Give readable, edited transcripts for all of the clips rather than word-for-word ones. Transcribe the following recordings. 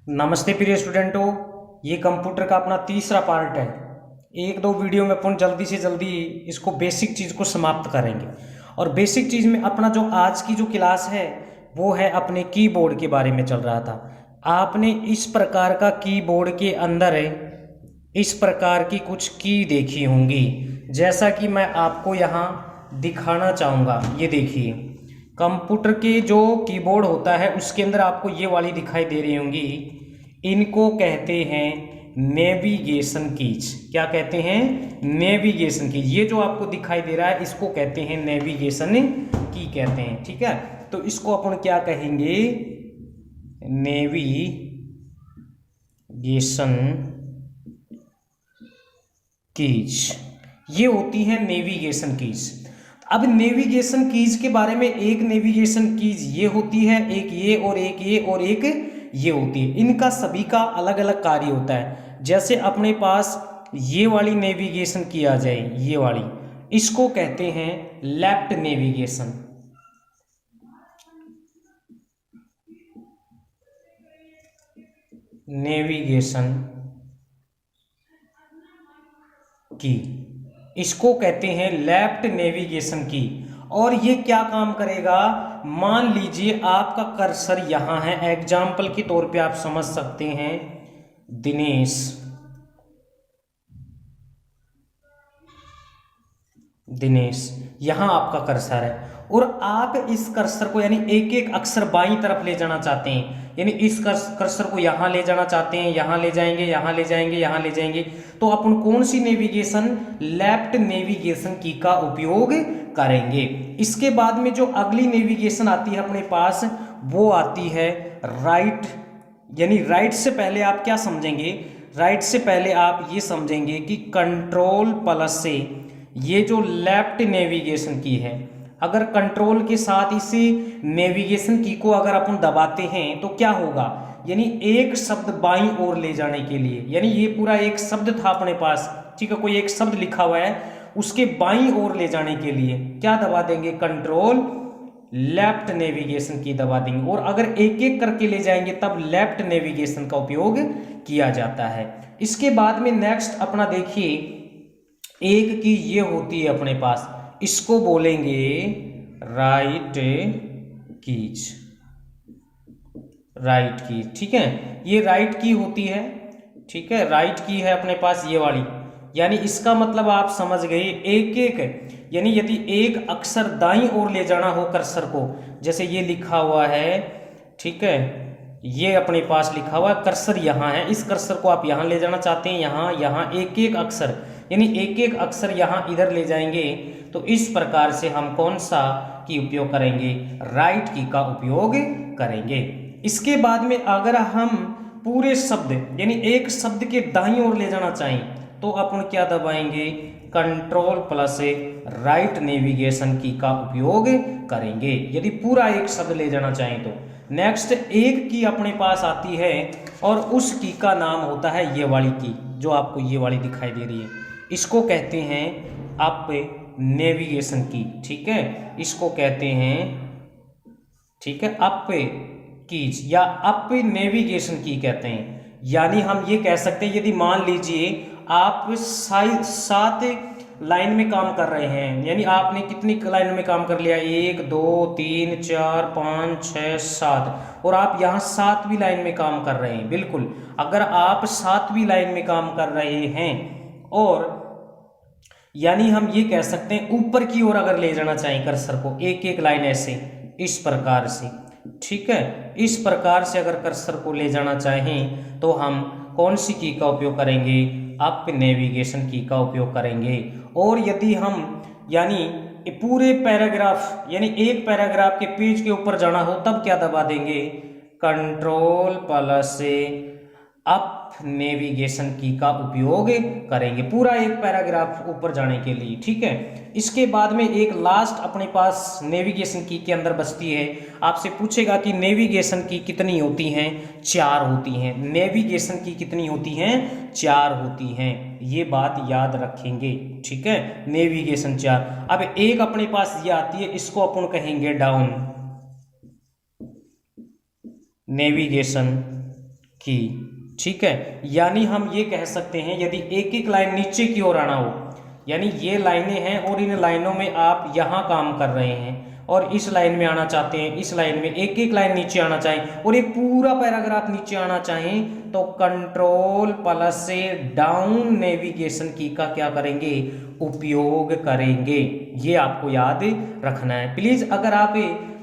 नमस्ते प्रिय स्टूडेंटों। ये कंप्यूटर का अपना तीसरा पार्ट है। एक दो वीडियो में अपन जल्दी से जल्दी इसको बेसिक चीज़ को समाप्त करेंगे। और बेसिक चीज़ में अपना जो आज की जो क्लास है वो है अपने कीबोर्ड के बारे में चल रहा था। आपने इस प्रकार का कीबोर्ड के अंदर इस प्रकार की कुछ की देखी होंगी, जैसा कि मैं आपको यहाँ दिखाना चाहूँगा। ये देखिए, कंप्यूटर के जो कीबोर्ड होता है उसके अंदर आपको ये वाली दिखाई दे रही होंगी। इनको कहते हैं नेविगेशन कीज। क्या कहते हैं? Navigation keys. ये जो आपको दिखाई दे रहा है इसको कहते हैं नेविगेशन की कहते हैं। ठीक है, तो इसको अपन क्या कहेंगे? Navigation keys. ये होती है नेविगेशन कीज। अब नेविगेशन कीज के बारे में, एक नेविगेशन कीज ये होती है, एक ये और एक ये और एक ये होती है। इनका सभी का अलग अलग कार्य होता है। जैसे अपने पास ये वाली नेविगेशन की आ जाए, ये वाली, इसको कहते हैं लेफ्ट नेविगेशन। नेविगेशन की, इसको कहते हैं लेफ्ट नेविगेशन की। और ये क्या काम करेगा? मान लीजिए आपका कर्सर यहां है, एग्जाम्पल के तौर पे आप समझ सकते हैं दिनेश। यहां आपका कर्सर है और आप इस कर्सर को यानी एक एक अक्षर बाईं तरफ ले जाना चाहते हैं। यानी इस कर्सर को यहां ले जाना चाहते हैं, यहां ले जाएंगे, यहां ले जाएंगे, यहां ले जाएंगे। तो अपन कौन सी नेविगेशन? लेफ्ट नेविगेशन की का उपयोग करेंगे। इसके बाद में जो अगली नेविगेशन आती है अपने पास, वो आती है राइट। यानी राइट से पहले आप क्या समझेंगे? राइट से पहले आप ये समझेंगे कि कंट्रोल प्लस से ये जो लेफ्ट नेविगेशन की है, अगर कंट्रोल के साथ इसी नेविगेशन की को अगर अपन दबाते हैं तो क्या होगा? यानी एक शब्द बाईं ओर ले जाने के लिए, यानी ये पूरा एक शब्द था अपने पास, ठीक है, कोई एक शब्द लिखा हुआ है, उसके बाईं ओर ले जाने के लिए क्या दबा देंगे? कंट्रोल लेफ्ट नेविगेशन की दबा देंगे। और अगर एक एक करके ले जाएंगे तब लेफ्ट नेविगेशन का उपयोग किया जाता है। इसके बाद में नेक्स्ट अपना देखिए, एक की ये होती है अपने पास, इसको बोलेंगे राइट कीज। राइट की, ठीक है, ये राइट की होती है। ठीक है, राइट की है अपने पास ये वाली। यानी इसका मतलब आप समझ गए, एक एक, यानी यदि एक अक्षर दाईं ओर ले जाना हो कर्सर को, जैसे ये लिखा हुआ है, ठीक है, ये अपने पास लिखा हुआ है, कर्सर यहाँ है, इस कर्सर को आप यहाँ ले जाना चाहते हैं, यहाँ यहाँ एक एक अक्षर, यानी एक एक अक्षर यहाँ इधर ले जाएंगे। तो इस प्रकार से हम कौन सा की उपयोग करेंगे? राइट की का उपयोग करेंगे। इसके बाद में अगर हम पूरे शब्द यानी एक शब्द के दाईं ओर ले जाना चाहें तो अपन क्या दबाएंगे? कंट्रोल प्लस राइट नेविगेशन की का उपयोग करेंगे, यदि पूरा एक शब्द ले जाना चाहें तो। नेक्स्ट एक की अपने पास आती है और उस की का नाम होता है ये वाली की, जो आपको ये वाली दिखाई दे रही है, इसको कहते हैं अप नेविगेशन की। ठीक है, इसको कहते हैं, ठीक है, अप कीज या अप नेविगेशन की कहते हैं। यानी हम ये कह सकते हैं, यदि मान लीजिए आप 7 लाइन में काम कर रहे हैं, यानी आपने कितनी लाइन में काम कर लिया? 1 2 3 4 5 6 7, और आप यहाँ 7वीं लाइन में काम कर रहे हैं। बिल्कुल, अगर आप 7वीं लाइन में काम कर रहे हैं और यानी हम ये कह सकते हैं ऊपर की ओर अगर ले जाना चाहें कर्सर को, एक एक लाइन ऐसे इस प्रकार से, ठीक है, इस प्रकार से अगर कर्सर को ले जाना चाहें तो हम कौन सी की का उपयोग करेंगे? अप नेविगेशन की का उपयोग करेंगे। और यदि हम यानी पूरे पैराग्राफ यानी एक पैराग्राफ के पेज के ऊपर जाना हो तब क्या दबा देंगे? कंट्रोल प्लस अप नेविगेशन की का उपयोग करेंगे, पूरा एक पैराग्राफ ऊपर जाने के लिए। ठीक है, इसके बाद में एक लास्ट अपने पास नेविगेशन की के अंदर बचती है। आपसे पूछेगा कि नेविगेशन की कितनी होती हैं? 4 होती हैं। नेविगेशन की कितनी होती हैं? 4 होती हैं, ये बात याद रखेंगे। ठीक है, नेविगेशन 4। अब एक अपने पास ये आती है, इसको अपन कहेंगे डाउन नेविगेशन की, ठीक है। यानी हम ये कह सकते हैं यदि एक एक लाइन नीचे की ओर आना हो, यानी ये लाइनें हैं और इन लाइनों में आप यहाँ काम कर रहे हैं और इस लाइन में आना चाहते हैं, इस लाइन में एक एक लाइन नीचे आना चाहें और एक पूरा पैराग्राफ नीचे आना चाहें, तो कंट्रोल प्लस से डाउन नेविगेशन की का क्या करेंगे, उपयोग करेंगे। ये आपको याद रखना है। प्लीज अगर आप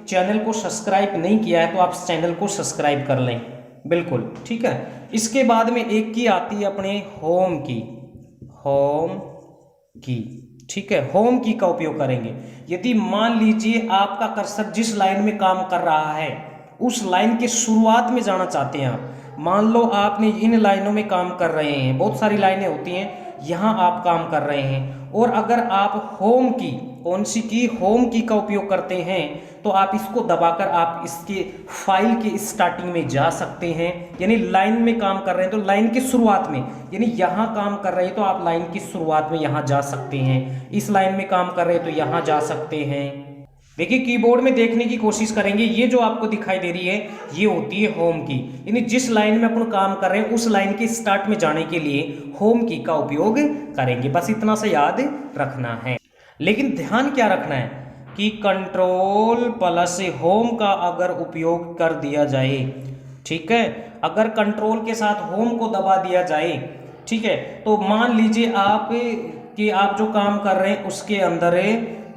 चैनल को सब्सक्राइब नहीं किया है तो आप चैनल को सब्सक्राइब कर लें, बिल्कुल, ठीक है। इसके बाद में एक की आती है अपने होम की, होम की, ठीक है। होम की का उपयोग करेंगे यदि मान लीजिए आपका कर्सर जिस लाइन में काम कर रहा है उस लाइन के शुरुआत में जाना चाहते हैं आप। मान लो आपने इन लाइनों में काम कर रहे हैं, बहुत सारी लाइनें होती हैं, यहां आप काम कर रहे हैं और अगर आप होम की, कौन सी की, होम की का उपयोग करते हैं तो आप इसको दबाकर आप इसके फाइल के स्टार्टिंग में जा सकते हैं। यानी लाइन में काम कर रहे हैं तो लाइन की शुरुआत में, यानी यहां काम कर रहे हैं तो आप लाइन की शुरुआत में यहां जा सकते हैं, इस लाइन में काम कर रहे हैं तो यहां जा सकते हैं। देखिए कीबोर्ड में देखने की कोशिश करेंगे, ये जो आपको दिखाई दे रही है ये होती है होम की, यानी जिस लाइन में अपन काम कर रहे हैं उस लाइन के स्टार्ट में जाने के लिए होम की का उपयोग करेंगे। बस इतना सा याद रखना है। लेकिन ध्यान क्या रखना है कि कंट्रोल प्लस होम का अगर उपयोग कर दिया जाए, ठीक है, अगर कंट्रोल के साथ होम को दबा दिया जाए, ठीक है, तो मान लीजिए आप कि आप जो काम कर रहे हैं उसके अंदर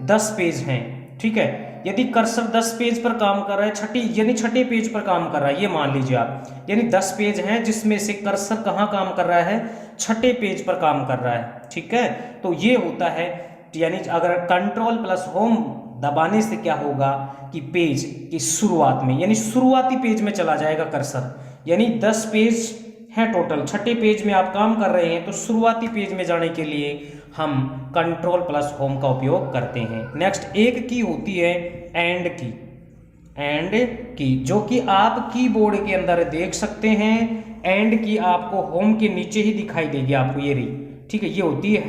10 पेज हैं, ठीक है। यदि कर्सर 10 पेज पर काम कर रहा है, छठे पेज पर काम कर रहा है, ये मान लीजिए आप, यानी 10 पेज हैं जिसमें से कर्सर कहाँ काम कर रहा है, छठे पेज पर काम कर रहा है, ठीक है। तो ये होता है, यानी अगर कंट्रोल प्लस होम दबाने से क्या होगा कि पेज की शुरुआत में, यानी शुरुआती पेज में चला जाएगा कर्सर। यानी 10 पेज है टोटल, छठे पेज में आप काम कर रहे हैं तो शुरुआती पेज में जाने के लिए हम कंट्रोल प्लस होम का उपयोग करते हैं। नेक्स्ट एक की होती है एंड की, एंड की, जो कि आप कीबोर्ड के अंदर देख सकते हैं। एंड की आपको होम के नीचे ही दिखाई देगी आपको, ये रही, ठीक है। ये होती है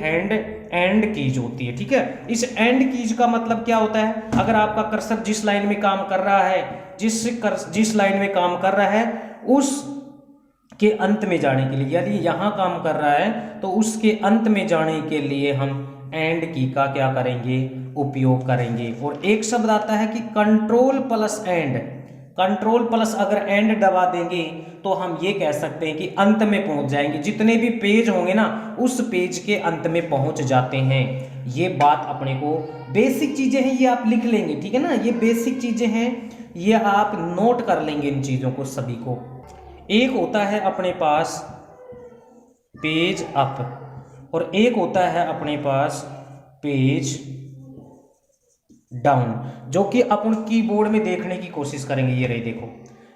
एंड कीज होती है, ठीक है। इस एंड कीज का मतलब क्या होता है, अगर आपका कर्सर जिस लाइन में काम कर रहा है, जिस लाइन में काम कर रहा है उस के अंत में जाने के लिए, यदि यहां काम कर रहा है तो उसके अंत में जाने के लिए हम एंड की का क्या करेंगे, उपयोग करेंगे। और एक शब्द आता है कि control plus and, control plus अगर एंड दबा देंगे तो हम ये कह सकते हैं कि अंत में पहुंच जाएंगे, जितने भी पेज होंगे ना उस पेज के अंत में पहुंच जाते हैं। ये बात अपने को बेसिक चीजें हैं, ये आप लिख लेंगे, ठीक है ना, ये बेसिक चीजें हैं, ये आप नोट कर लेंगे इन चीजों को सभी को। एक होता है अपने पास पेज अप और एक होता है अपने पास पेज डाउन, जो कि अपन कीबोर्ड में देखने की कोशिश करेंगे। ये रही, देखो,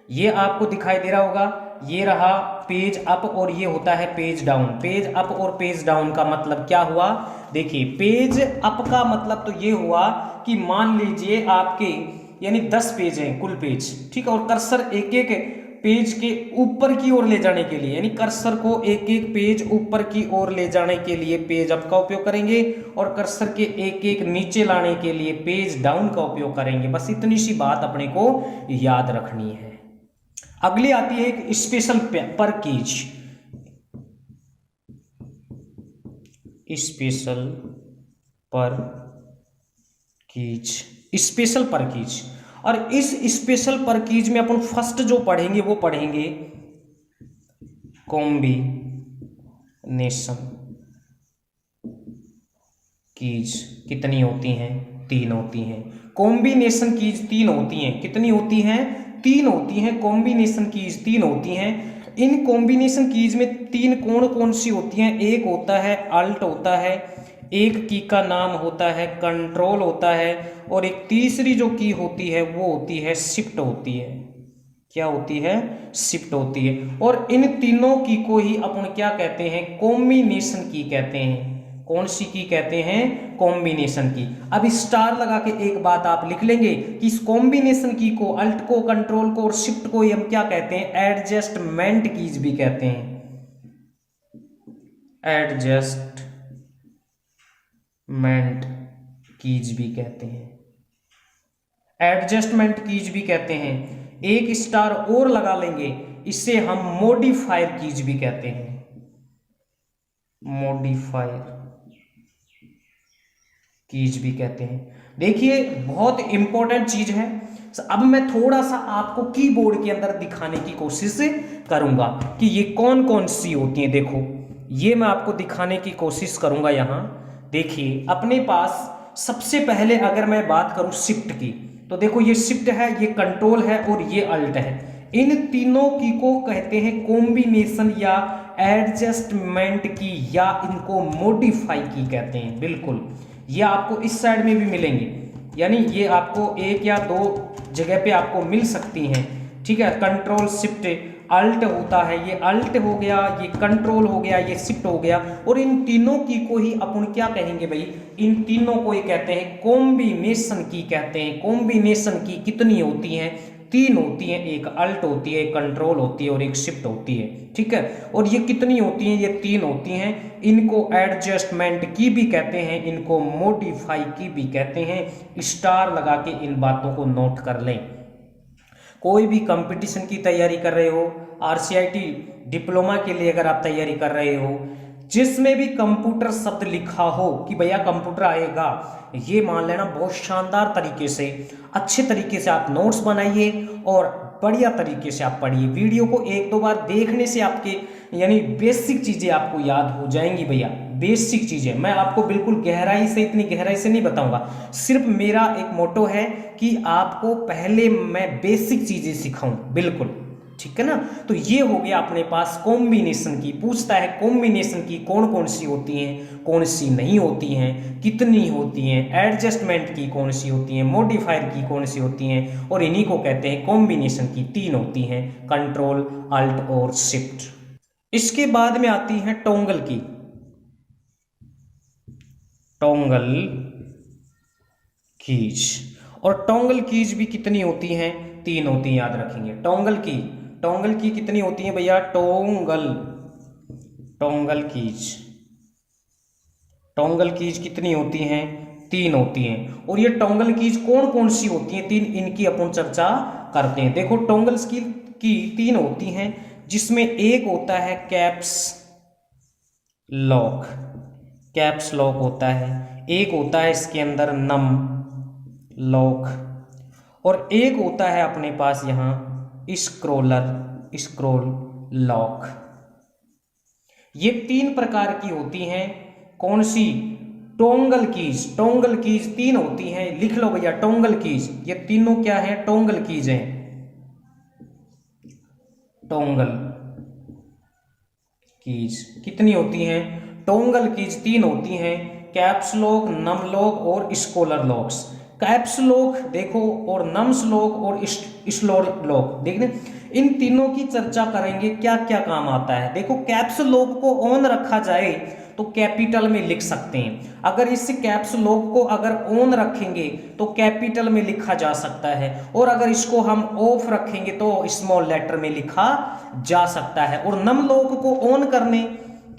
ये आपको दिखाई दे रहा होगा, ये रहा पेज अप और ये होता है पेज डाउन। पेज अप और पेज डाउन का मतलब क्या हुआ, देखिए, पेज अप का मतलब तो ये हुआ कि मान लीजिए आपके यानी 10 पेज हैं कुल पेज, ठीक है, और कर्सर एक एक पेज के ऊपर की ओर ले जाने के लिए, यानी कर्सर को एक एक पेज ऊपर की ओर ले जाने के लिए पेज अप का उपयोग करेंगे और कर्सर के एक एक नीचे लाने के लिए पेज डाउन का उपयोग करेंगे। बस इतनी सी बात अपने को याद रखनी है। अगली आती है एक स्पेशल पर कीज, स्पेशल पर कीज, स्पेशल पर कीज। और इस स्पेशल पर कीज में अपन फर्स्ट जो पढ़ेंगे वो पढ़ेंगे कॉम्बिनेशन कीज। कितनी होती हैं, 3 होती हैं। कॉम्बिनेशन कीज 3 होती हैं। कितनी होती हैं, 3 होती हैं। कॉम्बिनेशन कीज 3 होती हैं। इन कॉम्बिनेशन कीज में 3 कौन कौन सी होती हैं, एक होता है अल्ट होता है, एक की का नाम होता है कंट्रोल होता है, और एक तीसरी जो की होती है वो होती है शिफ्ट होती है। क्या होती है, शिफ्ट होती है। और इन तीनों की को ही अपन क्या कहते हैं, कॉम्बिनेशन की कहते हैं। कौन सी की कहते हैं, कॉम्बिनेशन की। अब स्टार लगा के एक बात आप लिख लेंगे कि इस कॉम्बिनेशन की को, अल्ट को, कंट्रोल को और शिफ्ट को हम क्या कहते हैं, एडजस्टमेंट कीज भी कहते हैं। एडजस्टमेंट कीज भी कहते हैं, एडजस्टमेंट कीज भी कहते हैं। एक स्टार और लगा लेंगे इसे हम मॉडिफायर कीज भी कहते हैं, मॉडिफायर कीज भी कहते हैं। देखिए बहुत इंपॉर्टेंट चीज है। अब मैं थोड़ा सा आपको कीबोर्ड के अंदर दिखाने की कोशिश करूंगा कि ये कौन कौन सी होती हैं। देखो ये मैं आपको दिखाने की कोशिश करूंगा। यहां देखिए अपने पास सबसे पहले अगर मैं बात करूं शिफ्ट की, तो देखो ये शिफ्ट है, ये कंट्रोल है और ये अल्ट है। इन तीनों की को कहते हैं कॉम्बिनेशन या एडजस्टमेंट की, या इनको मॉडिफाई की कहते हैं। बिल्कुल ये आपको इस साइड में भी मिलेंगे, यानी ये आपको एक या दो जगह पे आपको मिल सकती हैं। ठीक है, कंट्रोल शिफ्ट अल्ट होता है, ये अल्ट हो गया, ये कंट्रोल हो गया, ये शिफ्ट हो गया। और इन तीनों की को ही अपन क्या कहेंगे भाई, इन तीनों को ही कहते हैं कॉम्बिनेशन की कहते हैं। कॉम्बिनेशन की कितनी होती हैं? तीन होती हैं, एक अल्ट होती है, एक कंट्रोल होती है और एक शिफ्ट होती है। ठीक है, और ये कितनी होती हैं? ये तीन होती हैं। इनको एडजस्टमेंट की भी कहते हैं, इनको मॉडिफाई की भी कहते हैं। स्टार लगा के इन बातों को नोट कर लें। कोई भी कंपटीशन की तैयारी कर रहे हो, आरसीआईटी डिप्लोमा के लिए अगर आप तैयारी कर रहे हो, जिसमें भी कंप्यूटर शब्द लिखा हो कि भैया कंप्यूटर आएगा, ये मान लेना बहुत शानदार तरीके से, अच्छे तरीके से आप नोट्स बनाइए और बढ़िया तरीके से आप पढ़िए। वीडियो को एक दो बार देखने से आपके यानी बेसिक चीज़ें आपको याद हो जाएंगी भैया, बेसिक चीज़ें। मैं आपको बिल्कुल गहराई से, इतनी गहराई से नहीं बताऊंगा। सिर्फ मेरा एक मोटो है कि आपको पहले मैं बेसिक चीज़ें सिखाऊं। बिल्कुल ठीक है ना। तो ये हो गया अपने पास कॉम्बिनेशन की। पूछता है कॉम्बिनेशन की कौन कौन सी होती हैं, कौन सी नहीं होती हैं, कितनी होती हैं, एडजस्टमेंट की कौन सी होती हैं, मॉडिफायर की कौन सी होती हैं, और इन्हीं को कहते हैं कॉम्बिनेशन की। तीन होती हैं, कंट्रोल, अल्ट और शिफ्ट। इसके बाद में आती है टॉगल की। टॉगल कीज, और टॉगल कीज भी कितनी होती हैं? तीन होती हैं, याद रखेंगे। टॉगल की कितनी होती हैं भैया? टॉगल कीज कितनी होती हैं? तीन होती हैं। और ये टॉगल कीज कौन कौन सी होती हैं? तीन, इनकी अपन चर्चा करते हैं। देखो टॉगल की तीन होती हैं, जिसमें एक होता है कैप्स लॉक होता है, एक होता है इसके अंदर नम लॉक, और एक होता है अपने पास यहां स्क्रोल लॉक। ये तीन प्रकार की होती हैं। कौन सी? टॉगल कीज तीन होती हैं। लिख लो भैया टॉगल कीज, ये तीनों क्या है? टॉगल कीज हैं। टॉगल कीज कितनी होती हैं? टॉगल कीज तीन होती हैं, कैप्स लॉक, नम लॉक और स्क्रोल लॉक्स। कैप्स लॉक देखो, और नम्स लॉक और स्क्रोल लॉक देखने, इन तीनों की चर्चा करेंगे क्या क्या काम आता है। देखो कैप्स लॉक को ऑन रखा जाए तो कैपिटल में लिख सकते हैं। अगर इस कैप्स लॉक को अगर ऑन रखेंगे तो कैपिटल में लिखा जा सकता है, और अगर इसको हम ऑफ रखेंगे तो स्मॉल लेटर में लिखा जा सकता है। और नम लॉक को ऑन करने,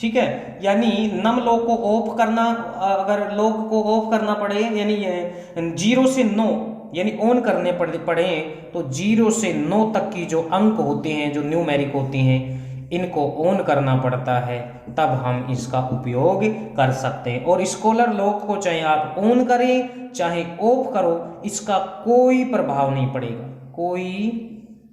ठीक है, यानी नम लॉक को ऑफ करना, अगर लॉक को ऑफ करना पड़े यानी 0 से 9 यानी ऑन करने पड़े तो 0 से 9 तक की जो अंक होते हैं, जो न्यूमेरिक होते हैं, इनको ऑन करना पड़ता है, तब हम इसका उपयोग कर सकते हैं। और स्क्रोल लॉक को चाहे आप ऑन करें चाहे ऑफ करो, इसका कोई प्रभाव नहीं पड़ेगा, कोई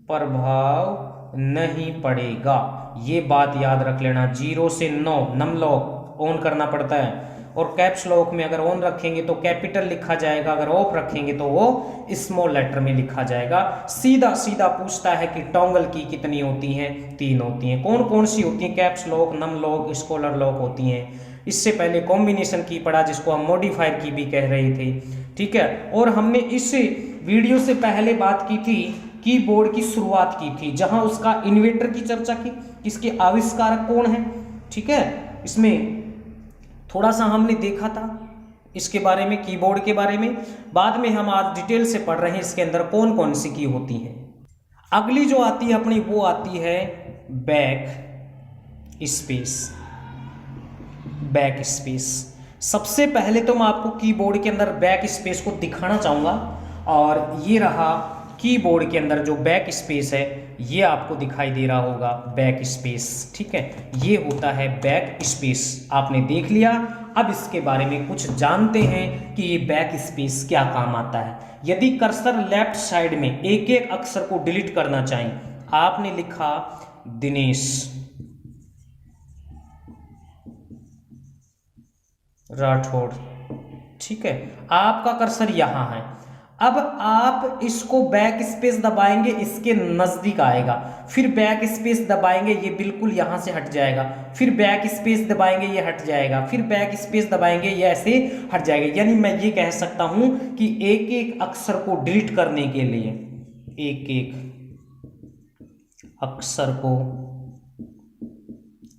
प्रभाव नहीं पड़ेगा। ये बात याद रख लेना। 0 से 9 नम लॉक ऑन करना पड़ता है, और कैप्स लॉक में अगर ऑन रखेंगे तो कैपिटल लिखा जाएगा, अगर ऑफ रखेंगे तो वो स्मॉल लेटर में लिखा जाएगा। सीधा सीधा पूछता है कि टॉगल की कितनी होती हैं? तीन होती हैं। कौन कौन सी होती हैं? Caps lock, num lock, scroll lock होती हैं। इससे पहले कॉम्बिनेशन की पढ़ा, जिसको हम मॉडिफायर की भी कह रहे थे। ठीक है, और हमने इस वीडियो से पहले बात की थी, कीबोर्ड की शुरुआत की थी, जहां उसका इन्वेंटर की चर्चा की, इसके आविष्कारक कौन है। ठीक है, इसमें थोड़ा सा हमने देखा था इसके बारे में, कीबोर्ड के बारे में। बाद में हम आज डिटेल से पढ़ रहे हैं इसके अंदर कौन कौन सी की होती हैं। अगली जो आती है अपनी, वो आती है बैक स्पेस। सबसे पहले तो मैं आपको कीबोर्ड के अंदर बैक स्पेस को दिखाना चाहूंगा, और ये रहा कीबोर्ड के अंदर जो बैक स्पेस है, ये आपको दिखाई दे रहा होगा बैक स्पेस। ठीक है, ये होता है बैक स्पेस। आपने देख लिया। अब इसके बारे में कुछ जानते हैं कि ये बैक स्पेस क्या काम आता है। यदि कर्सर लेफ्ट साइड में एक एक अक्षर को डिलीट करना चाहें, आपने लिखा दिनेश राठौड़, ठीक है, आपका कर्सर यहां है। अब आप इसको बैक स्पेस दबाएंगे, इसके नजदीक आएगा, फिर बैक स्पेस दबाएंगे, ये बिल्कुल यहां से हट जाएगा, फिर बैक स्पेस दबाएंगे, ये हट जाएगा, फिर बैक स्पेस दबाएंगे, ये ऐसे हट जाएगा। यानी मैं ये कह सकता हूं कि एक एक अक्षर को डिलीट करने के लिए, एक एक अक्षर को,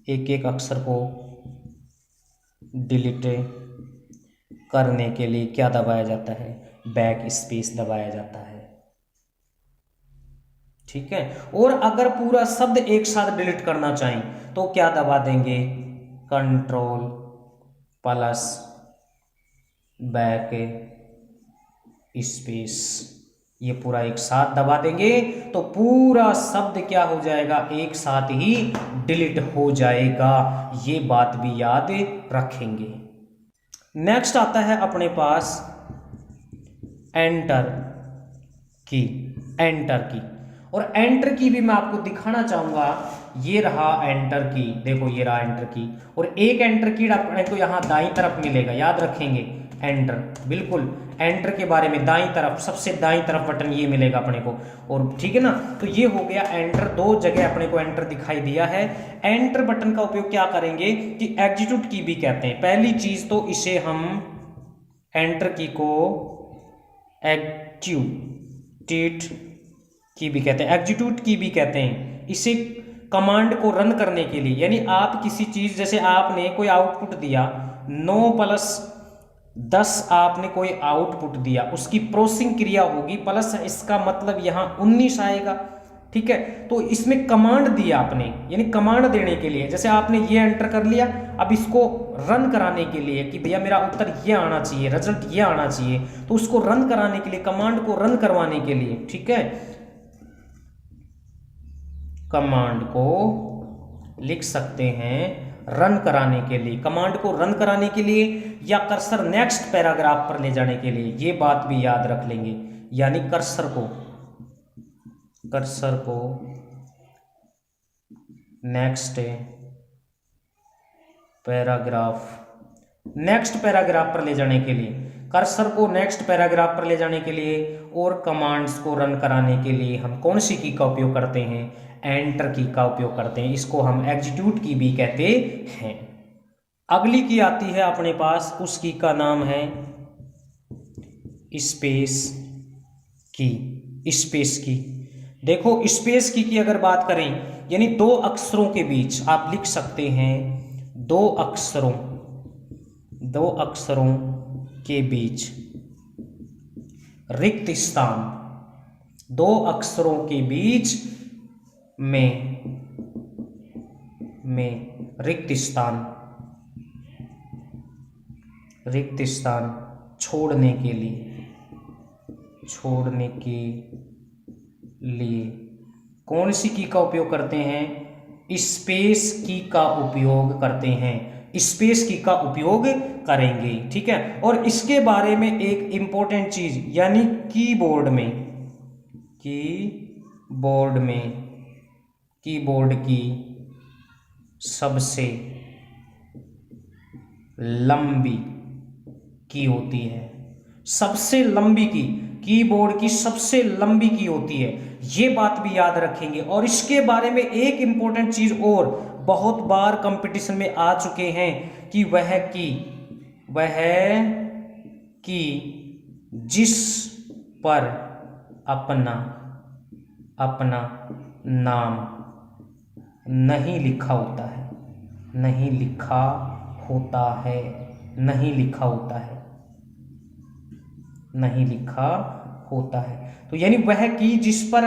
एक एक अक्षर को डिलीट करने के लिए क्या दबाया जाता है? बैक स्पेस दबाया जाता है। ठीक है, और अगर पूरा शब्द एक साथ डिलीट करना चाहें तो क्या दबा देंगे? कंट्रोल प्लस बैक स्पेस, ये पूरा एक साथ दबा देंगे तो पूरा शब्द क्या हो जाएगा? एक साथ ही डिलीट हो जाएगा। ये बात भी याद रखेंगे। नेक्स्ट आता है अपने पास एंटर की। एंटर की, और एंटर की भी मैं आपको दिखाना चाहूंगा। ये रहा एंटर की, देखो ये रहा एंटर की, और एक एंटर की अपने को यहां दाईं तरफ मिलेगा, याद रखेंगे। एंटर, बिल्कुल एंटर के बारे में दाईं तरफ, सबसे दाईं तरफ बटन ये मिलेगा अपने को, और ठीक है ना। तो ये हो गया एंटर, दो जगह अपने को एंटर दिखाई दिया है। एंटर बटन का उपयोग क्या करेंगे कि एग्जीक्यूट की भी कहते हैं। पहली चीज तो इसे हम एंटर की को एग्जीक्यूट की भी कहते हैं, एग्जीक्यूट की भी कहते हैं। इसे कमांड को रन करने के लिए, यानी आप किसी चीज, जैसे आपने कोई आउटपुट दिया 9+10, आपने कोई आउटपुट दिया, उसकी प्रोसेसिंग क्रिया होगी, प्लस इसका मतलब यहां 19 आएगा। ठीक है, तो इसमें कमांड दिया आपने, यानी कमांड देने के लिए, जैसे आपने ये एंटर कर लिया, अब इसको रन कराने के लिए कि भैया मेरा उत्तर ये आना चाहिए, रिजल्ट ये आना चाहिए, तो उसको रन कराने के लिए, कमांड को रन करवाने के लिए, ठीक है, कमांड को लिख सकते हैं रन कराने के लिए, कमांड को रन कराने के लिए, या कर्सर नेक्स्ट पैराग्राफ पर ले जाने के लिए। ये बात भी याद रख लेंगे, यानी कर्सर को नेक्स्ट पैराग्राफ पर ले जाने के लिए, कर्सर को नेक्स्ट पैराग्राफ पर ले जाने के लिए, और कमांड्स को रन कराने के लिए हम कौन सी की का उपयोग करते हैं? एंटर की का उपयोग करते हैं। इसको हम एग्जीक्यूट की भी कहते हैं। अगली की आती है अपने पास, उस की का नाम है स्पेस की। स्पेस की, देखो स्पेस की अगर बात करें, यानी दो अक्षरों के बीच आप लिख सकते हैं, दो अक्षरों के बीच रिक्त स्थान, दो अक्षरों के बीच में रिक्त स्थान छोड़ने के लिए कौन सी की का उपयोग करते हैं? स्पेस की का उपयोग करते हैं। स्पेस की का उपयोग करेंगे। ठीक है, और इसके बारे में एक इंपॉर्टेंट चीज, यानी कीबोर्ड की सबसे लंबी की होती है। सबसे लंबी की, कीबोर्ड की सबसे लंबी की होती है। ये बात भी याद रखेंगे। और इसके बारे में एक इंपॉर्टेंट चीज और, बहुत बार कंपटीशन में आ चुके हैं कि वह की जिस पर अपना नाम नहीं लिखा होता है, तो यानी वह की जिस पर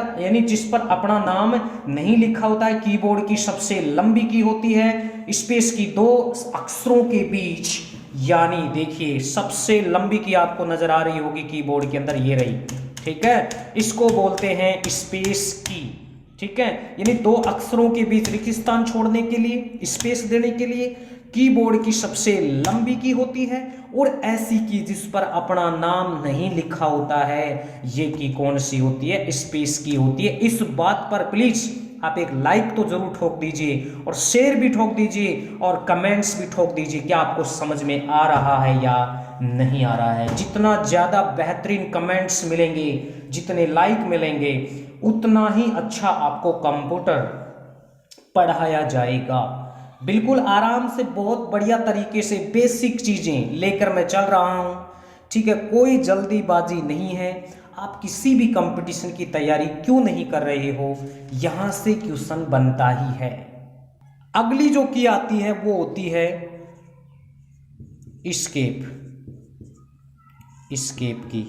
अपना नाम नहीं लिखा होता है, कीबोर्ड की सबसे लंबी की होती है। स्पेस की दो अक्षरों के बीच, यानी देखिए सबसे लंबी की आपको नजर आ रही होगी कीबोर्ड के अंदर, ये रही। ठीक है, इसको बोलते हैं स्पेस की। ठीक है, यानी दो अक्षरों के बीच रिक्तस्थान छोड़ने के लिए, स्पेस देने के लिए। कीबोर्ड की सबसे लंबी की होती है, और ऐसी की जिस पर अपना नाम नहीं लिखा होता है, ये की कौन सी होती है? स्पेस की होती है। इस बात पर प्लीज आप एक लाइक तो जरूर ठोक दीजिए, और शेयर भी ठोक दीजिए, और कमेंट्स भी ठोक दीजिए कि आपको समझ में आ रहा है या नहीं आ रहा है। जितना ज्यादा बेहतरीन कमेंट्स मिलेंगे, जितने लाइक मिलेंगे, उतना ही अच्छा आपको कंप्यूटर पढ़ाया जाएगा। बिल्कुल आराम से, बहुत बढ़िया तरीके से बेसिक चीजें लेकर मैं चल रहा हूं, ठीक है। कोई जल्दीबाजी नहीं है। आप किसी भी कंपटीशन की तैयारी क्यों नहीं कर रहे हो, यहां से क्वेश्चन बनता ही है। अगली जो की आती है वो होती है एस्केप। एस्केप की,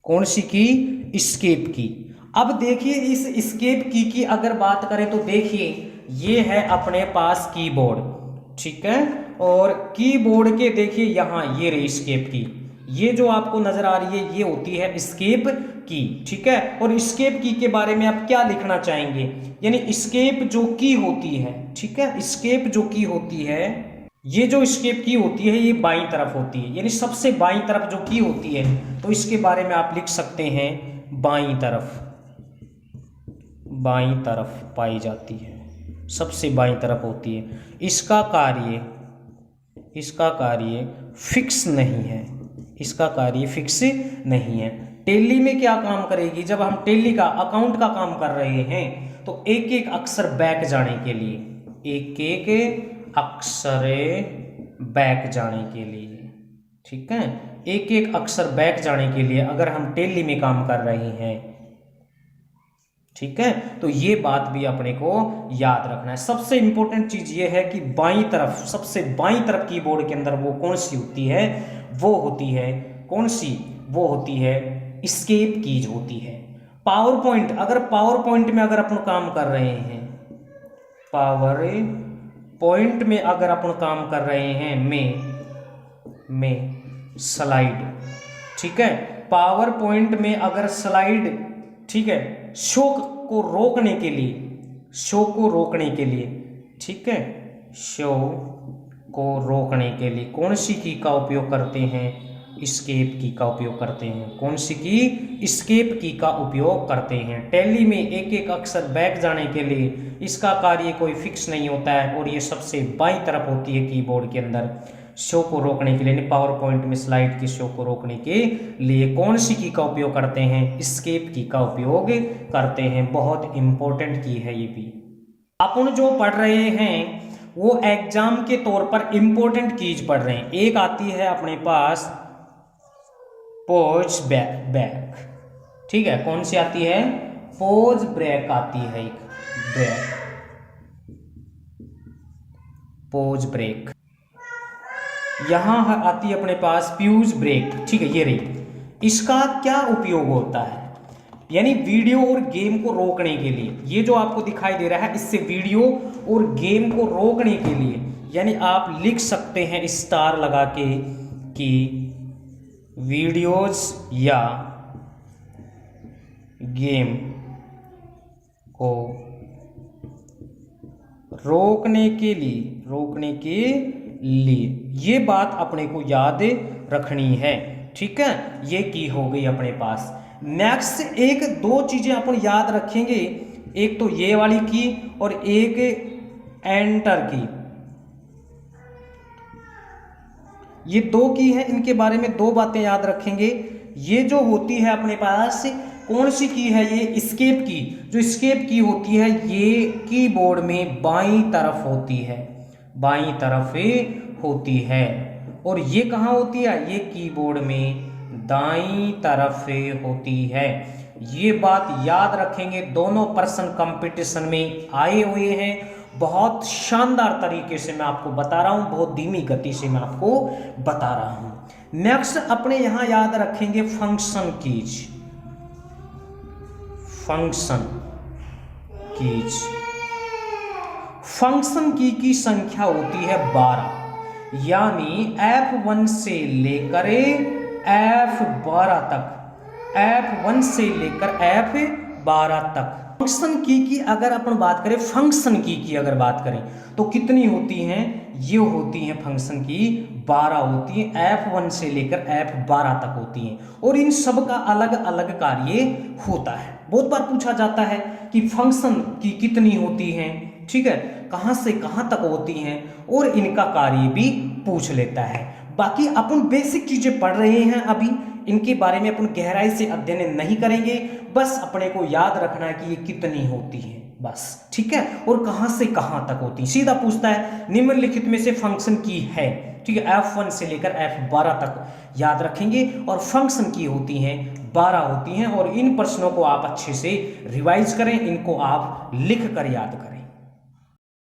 कौन सी की? एस्केप की। अब देखिए इस एस्केप की अगर बात करें तो देखिए ये है अपने पास कीबोर्ड, ठीक है। और कीबोर्ड के देखिए यहां ये रही एस्केप की, ये जो आपको नजर आ रही है ये होती है एस्केप की, ठीक है। और एस्केप की के बारे में आप क्या लिखना चाहेंगे? यानी एस्केप जो की होती है, ठीक है, एस्केप जो की होती है, ये जो एस्केप की होती है ये बाईं तरफ होती है, यानी सबसे बाईं तरफ जो की होती है, तो इसके बारे में आप लिख सकते हैं बाईं तरफ, बाईं तरफ पाई जाती है, सबसे बाईं तरफ होती है। इसका कार्य फिक्स नहीं है, इसका कार्य फिक्स नहीं है। टेली में क्या काम करेगी? जब हम टेली का अकाउंट का काम कर रहे हैं तो एक एक अक्षर बैक जाने के लिए, एक एक अक्षर बैक जाने के लिए, ठीक है, एक एक अक्षर बैक जाने के लिए अगर हम टेली में काम कर रहे हैं, ठीक है, तो ये बात भी अपने को याद रखना है। सबसे इंपॉर्टेंट चीज ये है कि बाईं तरफ, सबसे बाईं तरफ कीबोर्ड के अंदर वो कौन सी होती है? वो होती है कौन सी? वो होती है एस्केप कीज होती है। पावर पॉइंट, अगर पावर पॉइंट में अगर अपन काम कर रहे हैं, पावर पॉइंट में अगर अपन काम कर रहे हैं में स्लाइड, ठीक है, पावर पॉइंट में अगर स्लाइड, ठीक है, शो को रोकने के लिए, शो को रोकने के लिए, ठीक है, शो को रोकने के लिए कौन सी की का उपयोग करते हैं? एस्केप की का उपयोग करते हैं। कौन सी की? एस्केप की का उपयोग करते हैं। टैली में एक एक अक्षर बैक जाने के लिए इसका कार्य कोई फिक्स नहीं होता है, और ये सबसे बाईं तरफ होती है कीबोर्ड के अंदर, शो को रोकने के लिए, पावर पॉइंट में स्लाइड के शो को रोकने के लिए कौन सी की का उपयोग करते हैं? एस्केप की का उपयोग करते हैं। बहुत इंपॉर्टेंट की है ये भी। अपन जो पढ़ रहे हैं वो एग्जाम के तौर पर इंपॉर्टेंट कीज पढ़ रहे हैं। एक आती है अपने पास पॉज बैक, ठीक है, कौन सी आती है? पॉज ब्रेक आती है, एक ब्रेक, पॉज ब्रेक। यहां आती है अपने पास फ्यूज ब्रेक, ठीक है, ये रही। इसका क्या उपयोग होता है? यानी वीडियो और गेम को रोकने के लिए, ये जो आपको दिखाई दे रहा है इससे वीडियो और गेम को रोकने के लिए, यानी आप लिख सकते हैं स्टार लगा के कि वीडियोस या गेम को रोकने के लिए ये बात अपने को याद रखनी है, ठीक है। ये की हो गई अपने पास। नेक्स्ट एक दो चीजें अपन याद रखेंगे, एक तो ये वाली की और एक एंटर की। ये दो की है, इनके बारे में दो बातें याद रखेंगे। ये जो होती है अपने पास कौन सी की है? ये एस्केप की। जो एस्केप की होती है ये कीबोर्ड में बाईं तरफ होती है, बाईं तरफ होती है। और ये कहाँ होती है? ये कीबोर्ड में दाईं तरफ होती है। ये बात याद रखेंगे। दोनों पर्सन कंपटीशन में आए हुए हैं। बहुत शानदार तरीके से मैं आपको बता रहा हूं, बहुत धीमी गति से मैं आपको बता रहा हूं। नेक्स्ट अपने यहां याद रखेंगे function keys. Function keys, function की संख्या होती है 12, यानी F1 से लेकर F12 तक, F1 से लेकर F12 तक फंक्शन की अगर अपन बात करें, फंक्शन की अगर बात करें तो कितनी होती हैं? ये होती हैं फंक्शन की 12 होती है, F1 से लेकर F12 तक होती हैं और इन सब का अलग अलग कार्य होता है। बहुत बार पूछा जाता है कि फंक्शन की कितनी होती हैं, ठीक है, कहां से कहां तक होती हैं और इनका कार्य भी पूछ लेता है। बाकी अपन बेसिक चीजें पढ़ रहे हैं अभी, इनके बारे में अपन गहराई से अध्ययन नहीं करेंगे, बस अपने को याद रखना है कि ये कितनी होती है बस, ठीक है, और कहां से कहां तक होती है। सीधा पूछता है निम्नलिखित में से फंक्शन की है, ठीक है, F1 से लेकर F12 तक याद रखेंगे और फंक्शन की होती हैं 12 होती हैं और इन प्रश्नों को आप अच्छे से रिवाइज करें, इनको आप लिख कर याद करें।